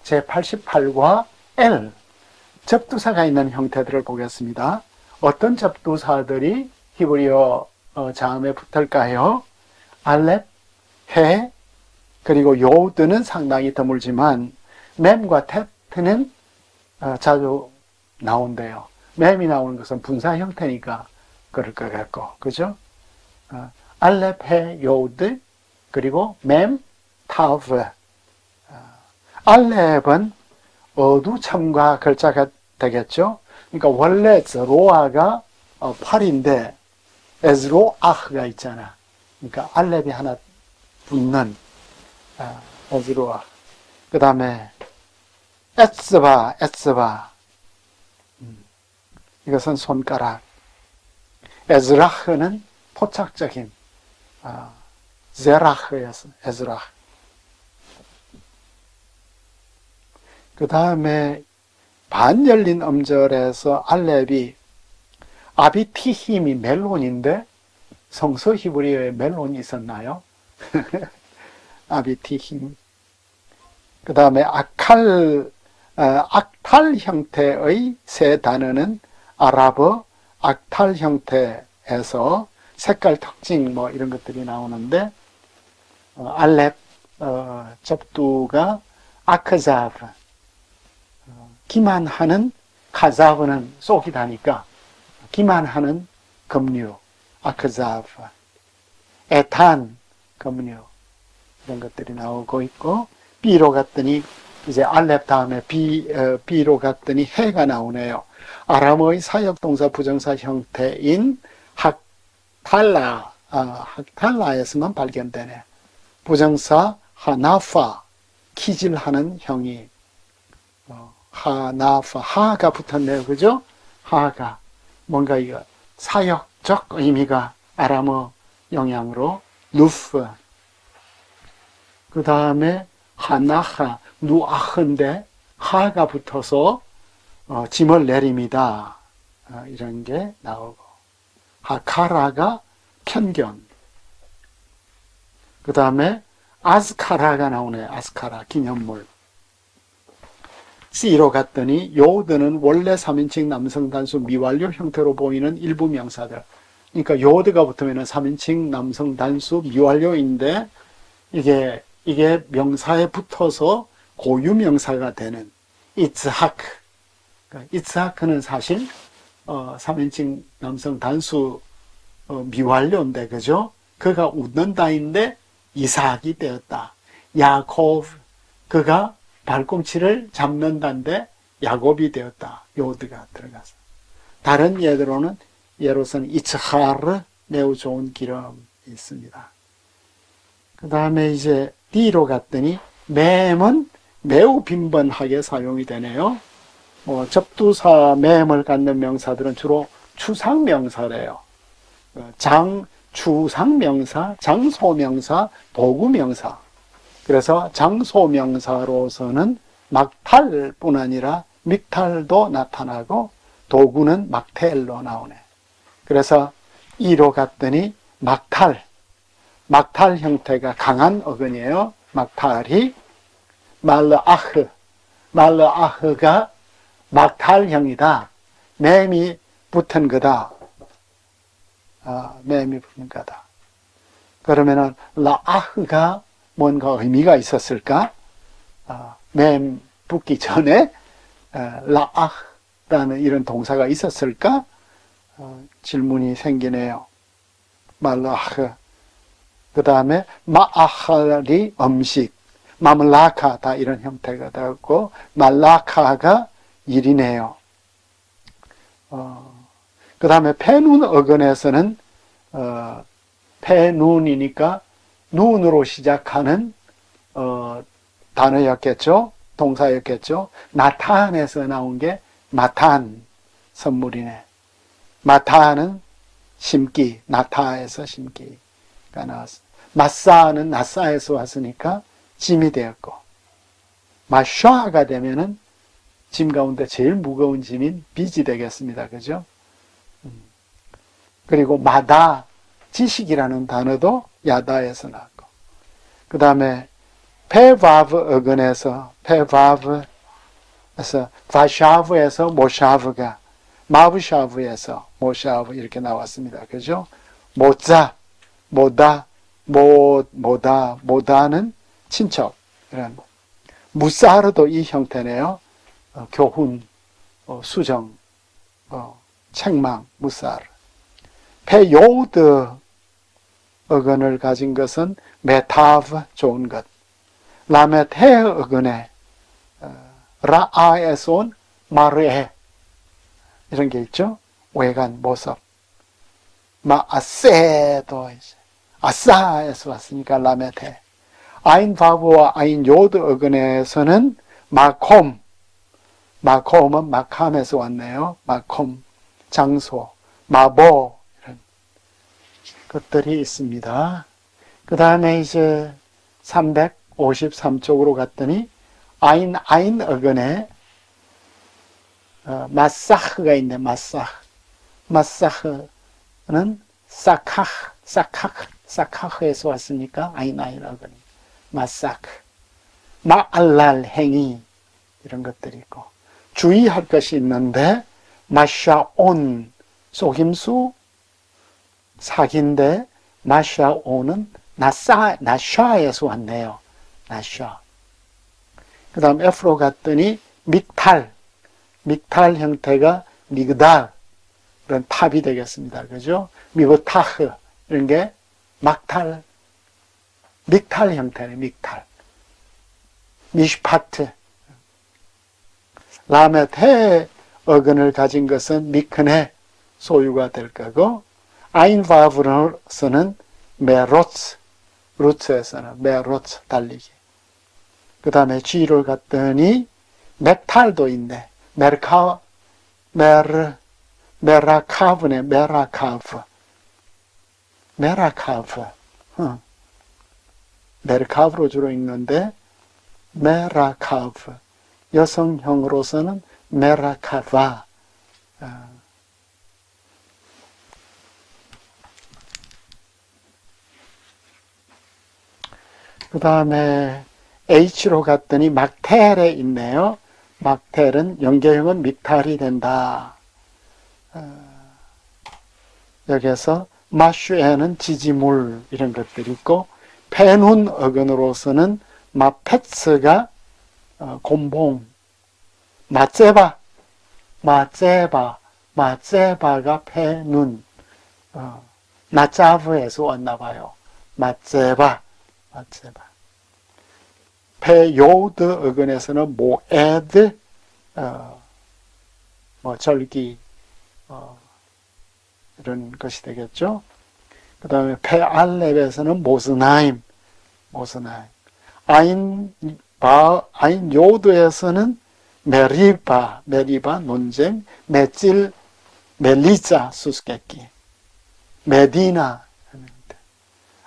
제88과 L 접두사가 있는 형태들을 보겠습니다. 어떤 접두사들이 히브리어 자음에 붙을까요? 알렙, 해, 그리고 요드는 상당히 드물지만 mem과 tet는 자주 나온대요. mem이 나오는 것은 분사 형태니까 그럴 것 같고, 그죠? 알렙, 해, 요드, 그리고 mem, tav. 알렙은 어두참과 글자가 되겠죠? 그러니까 원래 로아가 8인데 에즈로아흐가 있잖아. 그러니까 알렙이 하나 붙는 에즈로아. 그 다음에 에츠바. 이것은 손가락. 에즈라흐는 포착적인 제라흐였어. 에즈라흐. 그 다음에 반열린 음절에서 알렙이 아비티힘이 멜론인데 성서 히브리어에 멜론이 있었나요? 아비티힘. 그 다음에 악탈 형태의 세 단어는 아랍어 악탈 형태에서 색깔 특징 뭐 이런 것들이 나오는데 알렙 접두가 아크자브, 기만하는 카자브는 쏘기다니까 기만하는 급류, 아크자브, 에탄 급류 이런 것들이 나오고 있고 B로 갔더니 이제 알렙 다음에 B로 갔더니 해가 나오네요. 아람어의 사역동사 부정사 형태인 학탈라에서만 발견되네. 부정사 하나파, 키질하는 형이 하나파, 하가 붙었네요. 그죠? 하가 뭔가 이거 사역적 의미가 아람어 영향으로 루프. 그 다음에 하나하, 누아흐인데 하가 붙어서 짐을 내립니다. 이런 게 나오고 하카라가 편견. 그 다음에 아스카라가 나오네. 아스카라, 기념물. C로 갔더니 요드는 원래 3인칭 남성 단수 미완료 형태로 보이는 일부 명사들. 그러니까 요드가 붙으면 3인칭 남성 단수 미완료인데 이게 명사에 붙어서 고유 명사가 되는 이츠하크. 그러니까 이츠하크는 사실 3인칭 남성 단수 미완료인데, 그죠? 그가 웃는다인데 이삭이 되었다. 야곱, 그가 발꿈치를 잡는다인데 야곱이 되었다. 요드가 들어가서. 다른 예로서는 이츠하르, 매우 좋은 기름이 있습니다. 그 다음에 이제 D로 갔더니 맴은 매우 빈번하게 사용이 되네요. 접두사 맴을 갖는 명사들은 주로 추상명사래요. 추상명사, 장소명사, 도구명사. 그래서 장소명사로서는 막탈뿐 아니라 믹탈도 나타나고 도구는 막텔로 나오네. 그래서 E로 갔더니 막탈 형태가 강한 어근이에요. 막탈이 말르아흐가 막탈형이다. 맴이 붙은 거다. 맴이 붙은 거다. 그러면은 라아흐가 뭔가 의미가 있었을까? 맴 붙기 전에 라아흐라는 이런 동사가 있었을까? 질문이 생기네요. 말라흐. 그 다음에 마아할이 음식, 마물라카 다 이런 형태가 되었고 말라카가 일이네요. 그 다음에 페눈 어근에서는 페눈이니까 눈으로 시작하는 단어였겠죠. 동사였겠죠. 나탄에서 나온 게 마탄, 선물이네. 마타는 심기, 나타에서 심기가 나왔어. 마사는 나사에서 왔으니까 짐이 되었고, 마샤가 되면은 짐 가운데 제일 무거운 짐인 빚이 되겠습니다. 그죠? 그리고 마다, 지식이라는 단어도 야다에서 나왔고, 그 다음에 페바브 어근에서 페바브에서 바샤브에서 모샤브가 마브샤브에서 모샤브 이렇게 나왔습니다. 그죠? 모자, 모다, 모다, 모다는 친척. 이런 무사르도 이 형태네요. 교훈, 수정, 책망, 무사르. 페요드 어근을 가진 것은 메타브, 좋은 것. 라메테 어근에 라아에서 온 마르에 이런 게 있죠. 외관, 모습. 마아세도 아싸에서 왔으니까 라메테. 아인 바브와 아인 요드 어근에서는 마콤. 마콤은 마캄에서 왔네요. 마콤, 장소, 마보 이런 것들이 있습니다. 그 다음에 이제 353쪽으로 갔더니 아인 어근에 마사흐가 있네. 마사흐는 사카흐에서 왔으니까 아인 어근이 마사크, 마알랄 행위 이런 것들이 있고 주의할 것이 있는데 마샤온 속임수 사기인데 마샤온은 나샤에서 왔네요. 나샤. 그 다음 F로 갔더니 믹탈 형태가 미그달 그런 탑이 되겠습니다. 그죠? 미브타흐 이런 게 막탈 믹탈 형태네. 믹탈 미슈파트 라메테 어근을 가진 것은 미크네 소유가 될 거고 아인바브로서는 메로츠 루츠에서는 메로츠 달리기. 그 다음에 G를 갔더니 메탈도 있네. 메라카브네. 메라카브. 메르카브로 주로 읽는데 메라카브. 여성형으로서는 메라카바. 그 다음에 H로 갔더니 막텔에 있네요. 막텔은 연계형은 믹탈이 된다. 여기에서 마슈에는 지지물 이런 것들이 있고 페눈 어근으로서는 마페츠가 곰봉 마제바가 페눈 나자브에서 왔나봐요. 마제바 페요드 어근에서는 모에드 절기 이런 것이 되겠죠. 그 다음에 페알렙에서는 모스나임 아인 요드에서는 메리바 논쟁, 맷질 멜리자 수수께끼, 메디나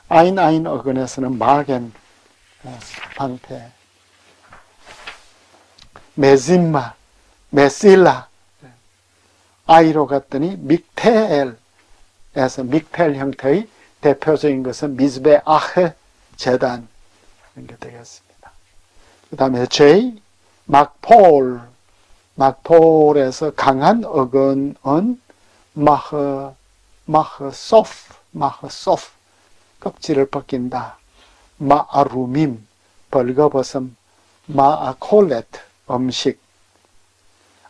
아인 어근에서는 마겐 방패, 메진마, 메실라 아이로 갔더니 믹텔에서 믹텔 형태의 대표적인 것은 미즈베아흐 제단 이런 게 되겠습니다. 그 다음에 J 막폴에서 강한 어근은 마흐소프 껍질을 벗긴다. 마아루밈 벌거벗음 마아콜레트 음식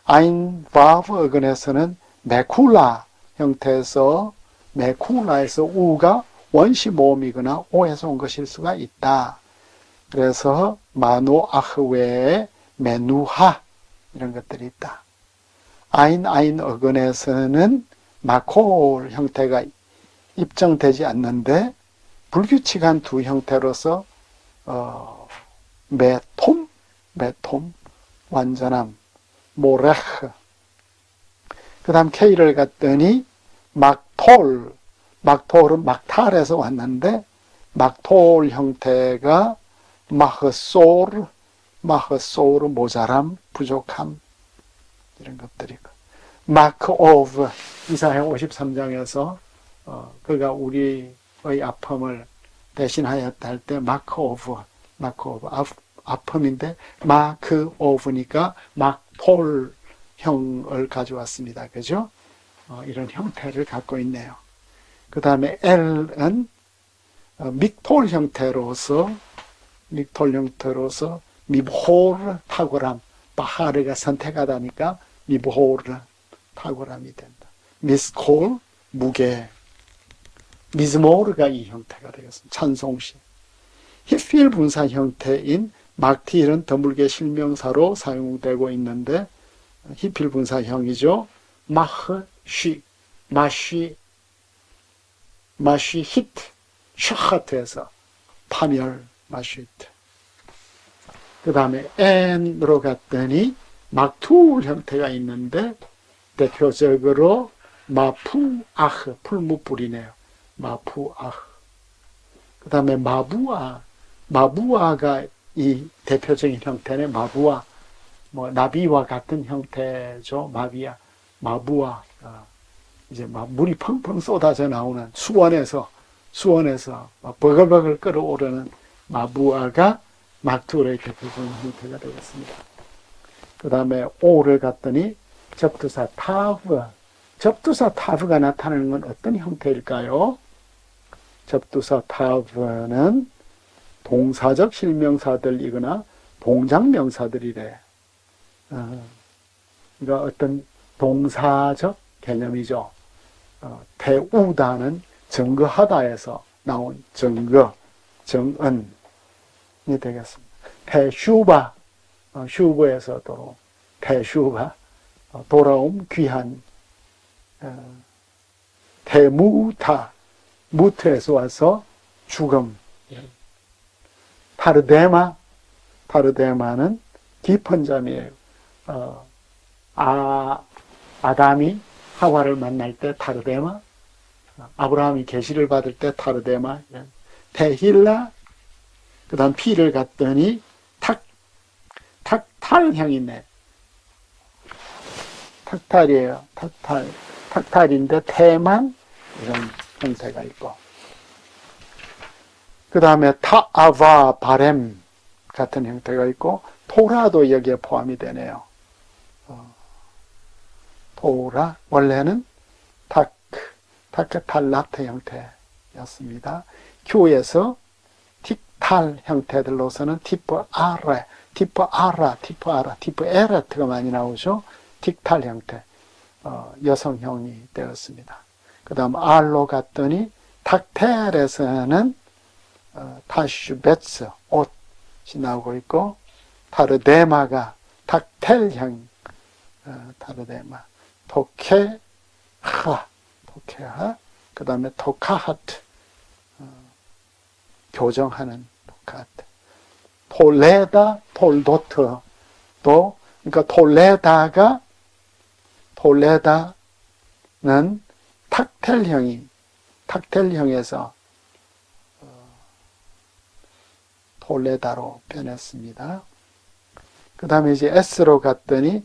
아인 바브 어근에서는 메쿨라 형태에서 메쿨라에서 우가 원시 모음이거나 오에서 온 것일 수가 있다. 그래서 마노아흐 외에 메누하 이런 것들이 있다. 아인 어근에서는 마콜 형태가 입증되지 않는데 불규칙한 두 형태로서 메톰 완전함 모레흐 그 다음 K를 갔더니 막톨은 막탈에서 왔는데 막톨 형태가 마흐소르 모자람 부족함 이런 것들이고 마크 오브 이사야 53장에서 그가 우리의 아픔을 대신하였다 할 때 마크 오브 마크 오브, 아픔인데 마크 오브니까 막폴형을 가져왔습니다. 그죠? 이런 형태를 갖고 있네요. 그 다음에 L은 믹톨 형태로서 미보르 탁월함, 바하르가 선택하다니까 미보르 탁월함이 된다. 미스콜 무게, 미즈모르가 이 형태가 되겠습니다. 찬송시. 히필 분사 형태인 막티일은 드물게 실명사로 사용되고 있는데 히필 분사형이죠. 마흐, 쉬, 마쉬, 히트, 샤하트에서 파멸, 마쉬트. 그 다음에 N으로 갔더니 막투 형태가 있는데 대표적으로 마푸아흐, 풀무불이네요. 마푸아흐. 그 다음에 마부아가 이 대표적인 형태는 마부아, 나비와 같은 형태죠. 마부아. 이제 막 물이 펑펑 쏟아져 나오는 수원에서 막 버글버글 끓어오르는 마부아가 막투의 대표적인 형태가 되겠습니다. 그 다음에 오를 갔더니 접두사 타브가 나타나는 건 어떤 형태일까요? 접두사 타브는 동사적 실명사들이거나 동작명사들이래. 그러니까 어떤 동사적 개념이죠. 태우다는 증거하다에서 나온 증언이 되겠습니다. 태슈바, 슈브에서도 태슈바, 돌아옴, 귀한. 태무타, 무트에서 와서 죽음. 타르데마는 깊은 잠이에요. 아담이 하와를 만날 때 타르데마, 아브라함이 계시를 받을 때 타르데마, 테힐라, 그 다음 피를 갔더니 탁탈향이네. 탁탈이에요. 탁탈인데 태만 이런 형태가 있고, 그 다음에 타아바 바렘 같은 형태가 있고, 토라도 여기에 포함이 되네요. 토라, 원래는 타크탈라트 형태였습니다. Q에서 틱탈 형태들로서는 티프에레트가 많이 나오죠. 틱탈 형태, 여성형이 되었습니다. 그 다음 R로 갔더니 탁텔에서는 타슈베츠, 옷이 나오고 있고, 타르데마가 탁텔형, 타르데마, 토케하, 그 다음에 토카하트, 교정하는 토카하트, 톨레다, 톨도트도, 그러니까 톨레다는 탁텔형에서 톨레다로 변했습니다. 그 다음에 이제 S로 갔더니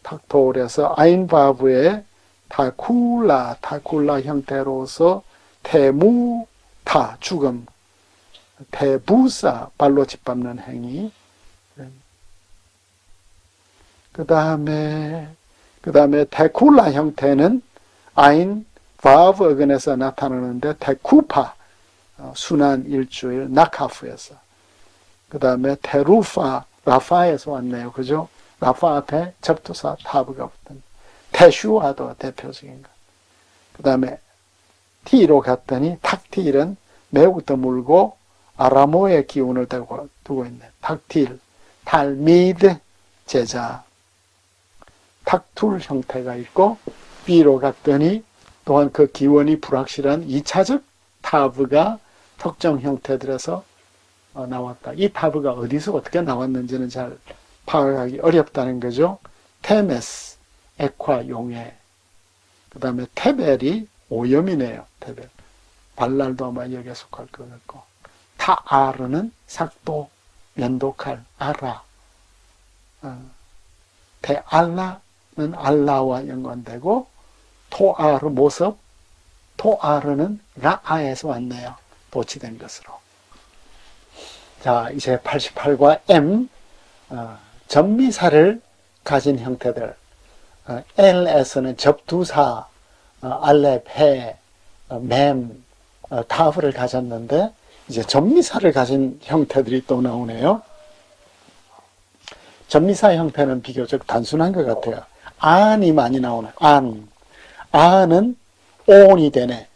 탁톨에서 아인바브의 타쿨라 형태로서 태무타, 죽음, 태부사, 발로 짓밟는 행위. 그 다음에 테쿨라 형태는 아인 바브 어근에서 나타나는데 테쿠파, 순환 일주일, 나카프에서. 그 다음에 테루파, 라파에서 왔네요. 그죠? 라파 앞에 접두사 타브가 붙은 테슈아도 대표적인 것. 그 다음에 T로 갔더니 탁틸은 매우 드물고 아라모의 기운을 두고 있네. 탁틸, 탈미드, 제자. 탁툴 형태가 있고, B로 갔더니 또한 그 기원이 불확실한 2차적 타브가 특정 형태들에서 나왔다. 이 타브가 어디서 어떻게 나왔는지는 잘 파악하기 어렵다는 거죠. 테메스, 액화, 용해. 그 다음에 테벨이 오염이네요. 테벨. 발랄도 아마 여기에 속할 것 같고. 타아르는 삭도, 면도칼, 아라. 테알라는 알라와 연관되고, 토아르 모습, 토아르는 라아에서 왔네요. 도치된 것으로. 자, 이제 88과 M, 접미사를 가진 형태들. L에서는 접두사, 알렙, 해, 맴, 타브를 가졌는데, 이제 접미사를 가진 형태들이 또 나오네요. 접미사 형태는 비교적 단순한 것 같아요. 안이 많이 나오네. 안은 온이 되네.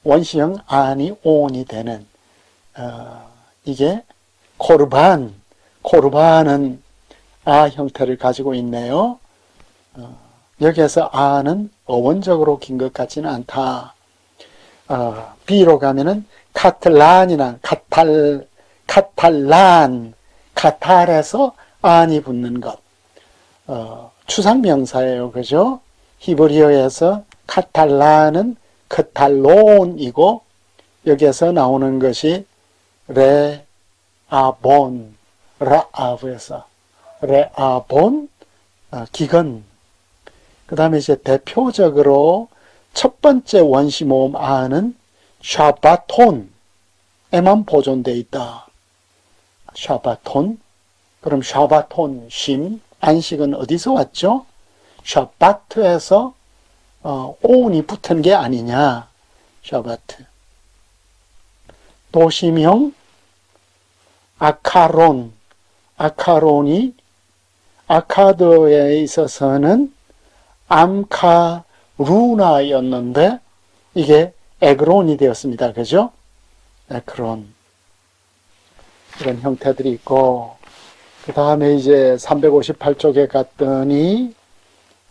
원시형 안이 온이 되는. 이게 코르반은 아 형태를 가지고 있네요. 여기에서 아는 어원적으로 긴 것 같지는 않다. B로 가면은 카탈란이나 카탈에서 안이 붙는 것. 추상명사예요. 그죠? 히브리어에서 카탈란은 크탈론이고, 여기에서 나오는 것이 라아브에서 기근. 그 다음에 이제 대표적으로 첫 번째 원시 모음 아는 샤바톤에만 보존되어 있다. 샤바톤. 그럼 샤바톤, 쉼, 안식은 어디서 왔죠? 샤바트에서 온이 붙은 게 아니냐. 샤바트. 도심형 아카론이 아카드에 있어서는 암카루나였는데 이게 에그론이 되었습니다. 그죠? 에크론. 이런 형태들이 있고, 그 다음에 이제 358쪽에 갔더니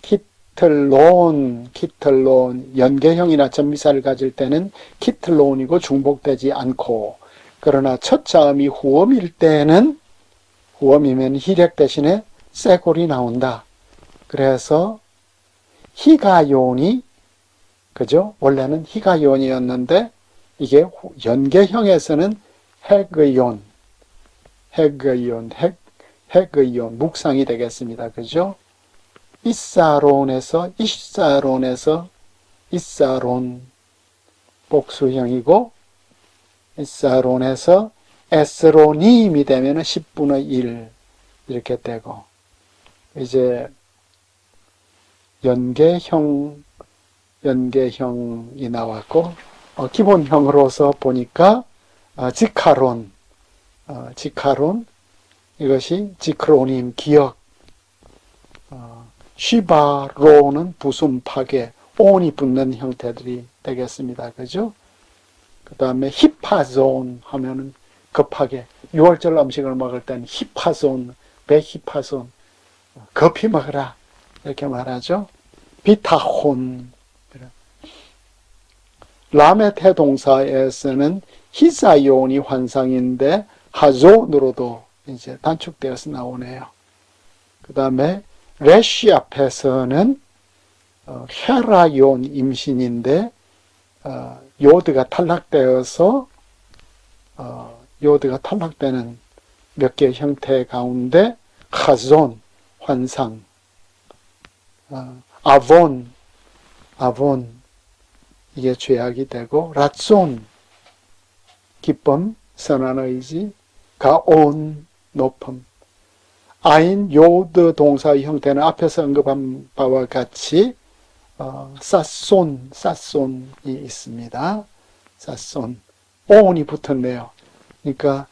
키틀론, 연계형이나 접미사를 가질 때는 키틀론이고 중복되지 않고, 그러나 첫 자음이 후음일 때는, 후음이면 희력 대신에 쇠골이 나온다. 그래서 히가요니, 그죠? 원래는 히가요니였는데 이게 연계형에서는 헤그요 묵상이 되겠습니다. 그죠? 이사론에서 이사론 복수형이고, 이사론에서 에스로님이 되면 10분의 1 이렇게 되고, 이제 연계형이 나왔고, 기본형으로서 보니까 지카론, 이것이 지크로님, 기억, 쉬바로는 부숨, 파괴, 온이 붙는 형태들이 되겠습니다. 그죠? 그 다음에 히파존 하면은 급하게, 6월절 음식을 먹을 때는 히파존, 베히파존, 급히 먹으라. 이렇게 말하죠. 비타혼. 라메테 동사에서는 히사요온이 환상인데 하존으로도 이제 단축되어서 나오네요. 그 다음에 레시 앞에서는 헤라요온 임신인데 요드가 탈락되어서 요드가 탈락되는 몇 개의 형태 가운데 하존, 환상, 아본 이게 죄악이 되고, 라존 기쁨, 선한 의지, 가온 높음, 아인 요드 동사의 형태는 앞에서 언급한 바와 같이 사손이 있습니다. 사손, 온이 붙었네요. 그러니까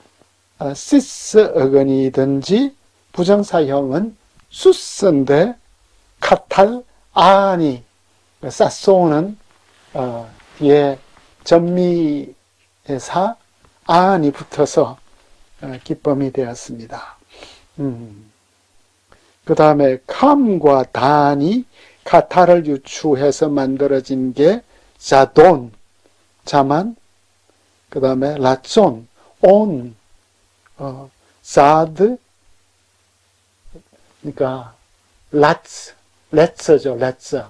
시스 어근이든지 부정사형은 수스인데 카탈 아니, 사소는 뒤에 전미사 안이 붙어서 기쁨이 되었습니다. 그 다음에 캄과 단이 카탈을 유추해서 만들어진 게 자돈, 자만, 그 다음에 라존, 온, 사드, 그러니까 레츠죠, 레츠.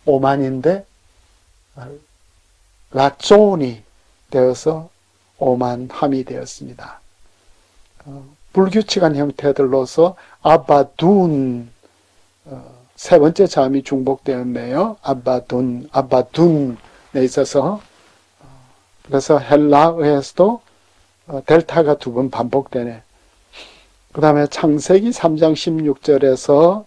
오만인데, 라존이 되어서 오만함이 되었습니다. 불규칙한 형태들로서 아바둔, 세 번째 자음이 중복되었네요. 아바둔에 있어서 그래서 헬라어에서도 델타가 2번 반복되네. 그 다음에 창세기 3장 16절에서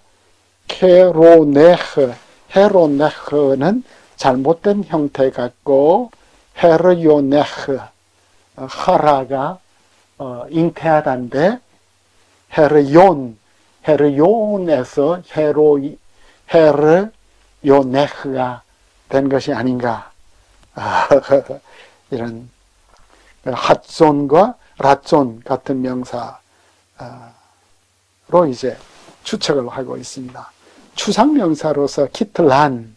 헤로네흐는 잘못된 형태 같고, 헤르요네흐, 하라가 잉태하다인데, 헤르요온에서 헤르요네흐가 된 것이 아닌가. 이런 핫존과 랏존 같은 명사로 이제 추측을 하고 있습니다. 추상명사로서 키틀란,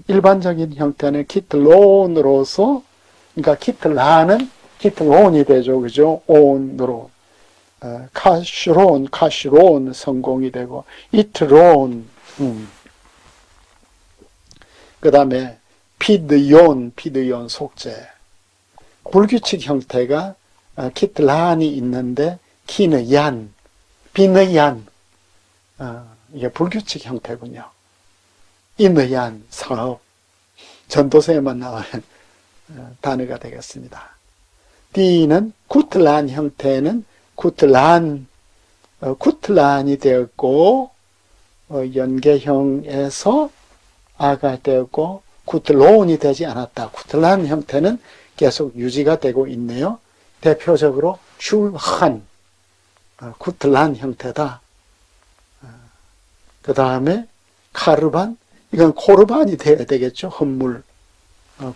일반적인 형태는 키틀론으로서, 그러니까 키틀란은 키틀론이 되죠. 그죠? 온으로. 카시론 성공이 되고, 이트론, 그 다음에 피드yon 속죄. 불규칙 형태가 키틀란이 있는데, 키느얀, 비느얀, 이게 불규칙 형태군요. 이느얀, 사업, 전도서에만 나오는 단어가 되겠습니다. D는 구틀란 형태는 구틀란이 되었고, 연계형에서 아가 되었고, 구틀론이 되지 않았다. 구틀란 형태는 계속 유지가 되고 있네요. 대표적으로 슐한, 구틀란 형태다. 그 다음에 카르반, 이건 코르반이 되어야 되겠죠. 헌물,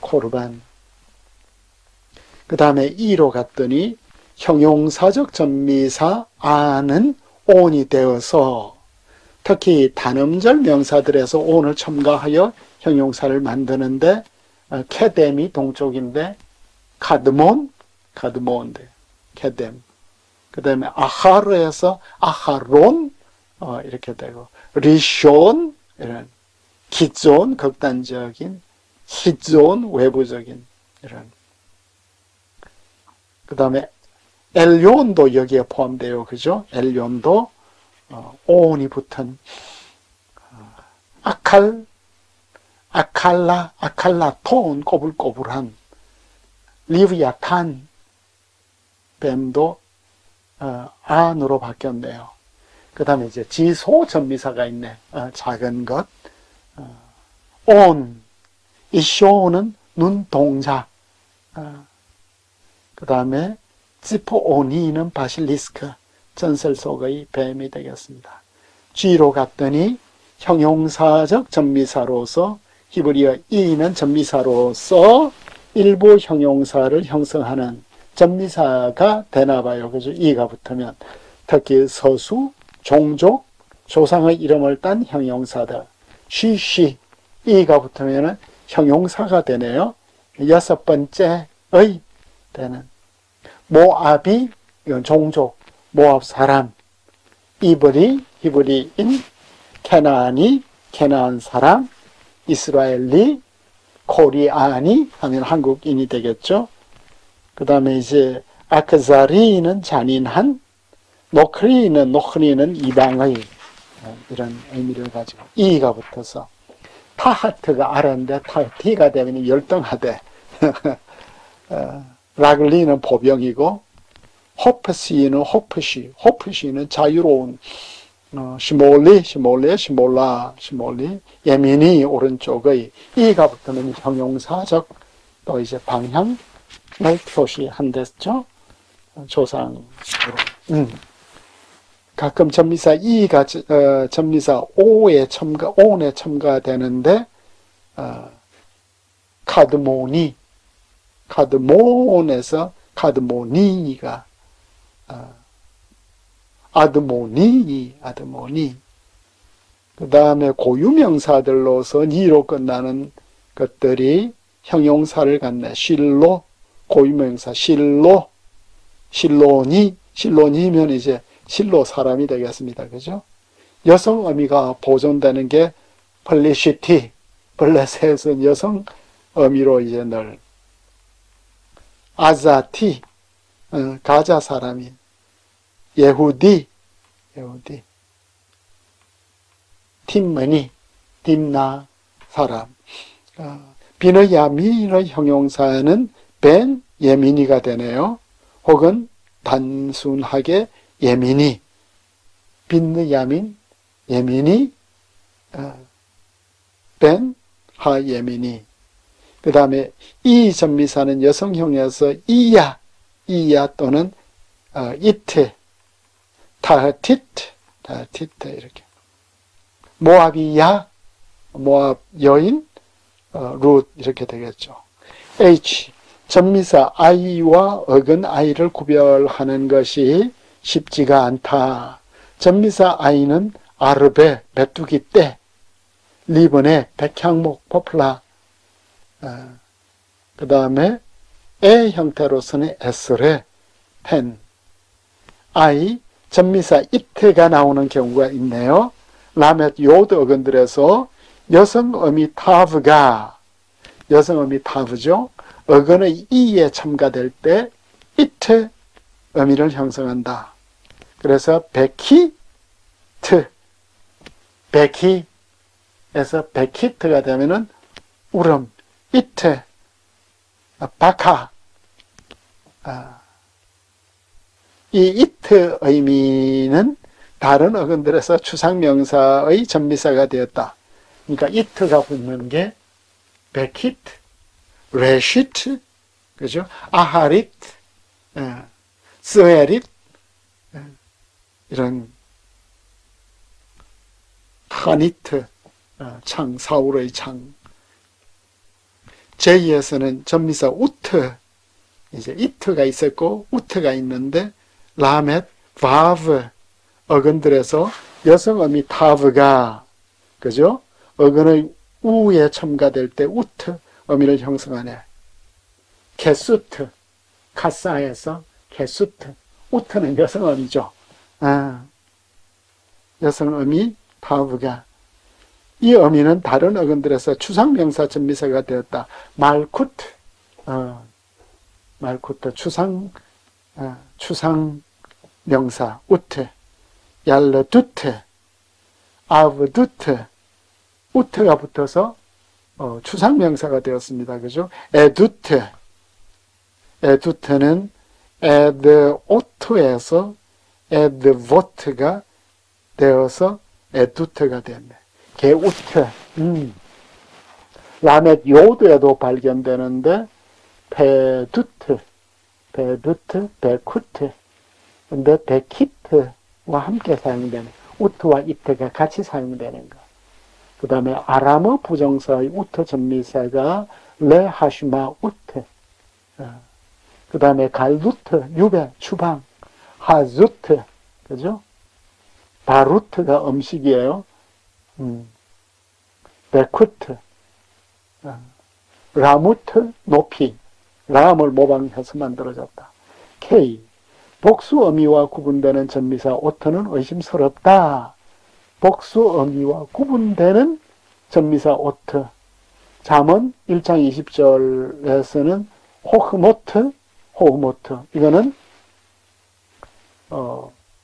코르반. 그 다음에 이로 갔더니 형용사적 전미사 아는 온이 되어서, 특히 단음절 명사들에서 온을 첨가하여 형용사를 만드는데, 케뎀이 동쪽인데, 카드몬인데, 케뎀. 그 다음에 아하르에서 아하론, 이렇게 되고, 리숀, 이런, 기존, 극단적인, 히존, 외부적인, 이런. 그 다음에 엘론도 여기에 포함돼요. 그죠? 엘론도, 온이 붙은, 아칼라톤, 꼬불꼬불한, 리비아탄, 뱀도, 안으로 바뀌었네요. 그 다음에 이제 지소 전미사가 있네. 작은 것. 온. 이쇼는 눈동자. 그 다음에 지포오니는 바실리스크. 전설 속의 뱀이 되겠습니다. G로 갔더니 형용사적 전미사로서 히브리어 이는 전미사로서 일부 형용사를 형성하는 전미사가 되나봐요. 그죠? 이가 붙으면. 특히 서수, 종족, 조상의 이름을 딴 형용사들. 쉬, 이가 붙으면 형용사가 되네요. 6번째의 되는. 모압이, 이건 종족, 모압 사람. 히브리인, 케나안이, 케나안 사람, 이스라엘리, 코리안이 하면 한국인이 되겠죠. 그 다음에 이제 아크자리는 잔인한, 노크리는 이방의, 이런 의미를 가지고 이가 붙어서 타하트가 아래인데 타티가 되면 열등하대. 라글리는 보병이고, 호프시는 호프시는 자유로운, 시몰리, 예민이 오른쪽의 이가 붙으면 형용사적 또 이제 방향을 표시한댔죠. 조상으로. 가끔 전미사 이가 전미사 온에 첨가되는데, 카드몬에서 카드모니가 아드모니. 그 다음에 고유명사들로서 니로 끝나는 것들이 형용사를 갖네. 실로, 고유명사 실로니면 이제 실로 사람이 되겠습니다. 그죠? 여성 어미가 보존되는 게 플리시티, 블레셋은 여성 어미로 이제 늘. 아자티, 가자 사람이. 예후디. 팀나 사람. 비느야민의 형용사는 벤 예민이가 되네요. 혹은 단순하게 예민이, 빈느 야민, 예민이, 벤 하 예민이. 그 다음에 이 전미사는 여성형에서 이야 또는 이트, 타티트 이렇게. 모압이야, 모압 여인, 룻 이렇게 되겠죠. H, 전미사 I와 어근 I를 구별하는 것이 쉽지가 않다. 전미사 I는 아르베, 메뚜기 떼, 리본에 백향목, 포플라, 그 다음에 애 형태로서는 에스레, 펜, I, 전미사 이트가 나오는 경우가 있네요. 라멧 요드 어근들에서 여성음이 타브가, 여성음이 타브죠. 어근의 이에 첨가될 때 이트 음이를 형성한다. 그래서 베키트, 베키에서 베키트가 되면은 울음, 이트, 바카. 이 이트 의미는 다른 어근들에서 추상명사의 전미사가 되었다. 그러니까 이트가 붙는 게 베키트, 레시트, 그죠? 아하리트, 스웨리트, 이런 타니트, 창, 사울의 창. 제2에서는 전미사 우트, 이제 이트가 있었고 우트가 있는데 라멧, 바브 어근들에서 여성음이 타브가, 그죠? 어근의 우에 첨가될 때 우트 어미를 형성하네. 게수트, 카사에서 게수트, 우트는 여성음이죠. 여성음이 타브가. 이 어미는 다른 어근들에서 추상명사 전미사가 되었다. 말쿠트, 말쿠트, 추상명사, 우트, 얄르두트, 아브두트, 우트가 붙어서 추상명사가 되었습니다. 그죠? 에두트는 에드오트에서 에드보트가 되어서 에두트가 됐네. 게우트, 라멧 요드에도 발견되는데 베두트, 베쿠트. 근데 베키트와 함께 사용되는, 우트와 이트가 같이 사용되는 것. 그 다음에 아람어 부정사의 우트 전미사가 레하슈마 우트. 그 다음에 갈루트, 유배, 추방, 하주트, 그죠? 바루트가 음식이에요. 베쿠트, 라무트, 높이, 람을 모방해서 만들어졌다. K, 복수 어미와 구분되는 전미사 오트는 의심스럽다. 복수 어미와 구분되는 전미사 오트. 잠언 1장 20절에서는 호흐모트, 이거는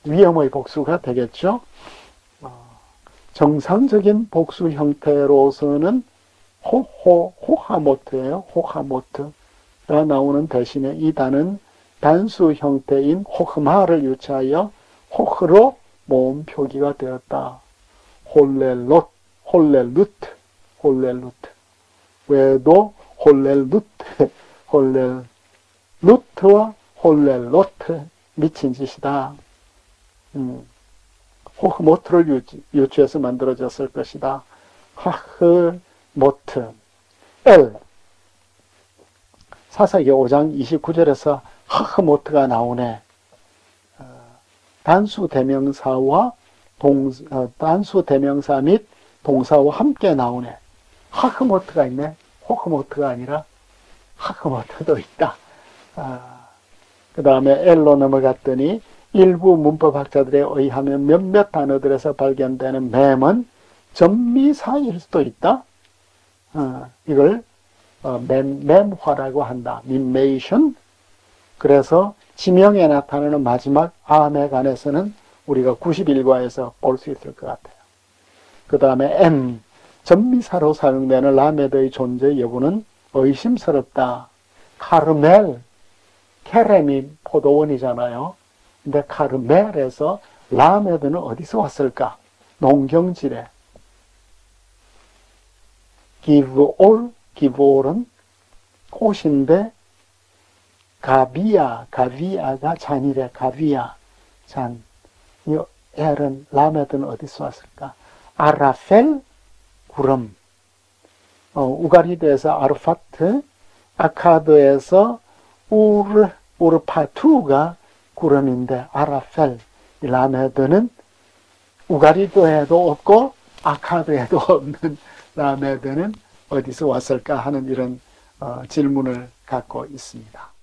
위험의 복수가 되겠죠. 정상적인 복수 형태로서는 호하모트예요. 호하모트가 나오는 대신에 이 단은 단수 형태인 호흐마를 유치하여 호흐로 모음 표기가 되었다. 홀렐루트. 외에도 홀렐루트와 홀렐로트, 미친 짓이다. 호흐모트를 유치해서 만들어졌을 것이다. 하흐모트. 사사기 5장 29절에서 하흐모트가 나오네. 단수 대명사와 단수 대명사 및 동사와 함께 나오네. 하흐모트가 있네. 호흐모트가 아니라 하흐모트도 있다. 그 다음에 L로 넘어갔더니 일부 문법학자들에 의하면 몇몇 단어들에서 발견되는 맴은 전미사일 수도 있다. 이걸 맴화라고 한다. 밈메이션. 그래서 지명에 나타나는 마지막 암에 관해서는 우리가 91과에서 볼 수 있을 것 같아요. 그 다음에 전미사로 사용되는 라메드의 존재 여부는 의심스럽다. 카르멜, 케렘이 포도원이잖아요. 근데 카르멜에서 라메드는 어디서 왔을까? 농경지래. 기브올은 꽃인데 가비아가 잔이래. 가비아, 잔. 이 엘은, 라메드는 어디서 왔을까? 아라펠, 구름. 우가리드에서 아르파트, 아카드에서 우르파투가 구름인데, 아라펠, 라메드는 우가리드에도 없고, 아카드에도 없는 라메드는 어디서 왔을까 하는 이런 질문을 갖고 있습니다.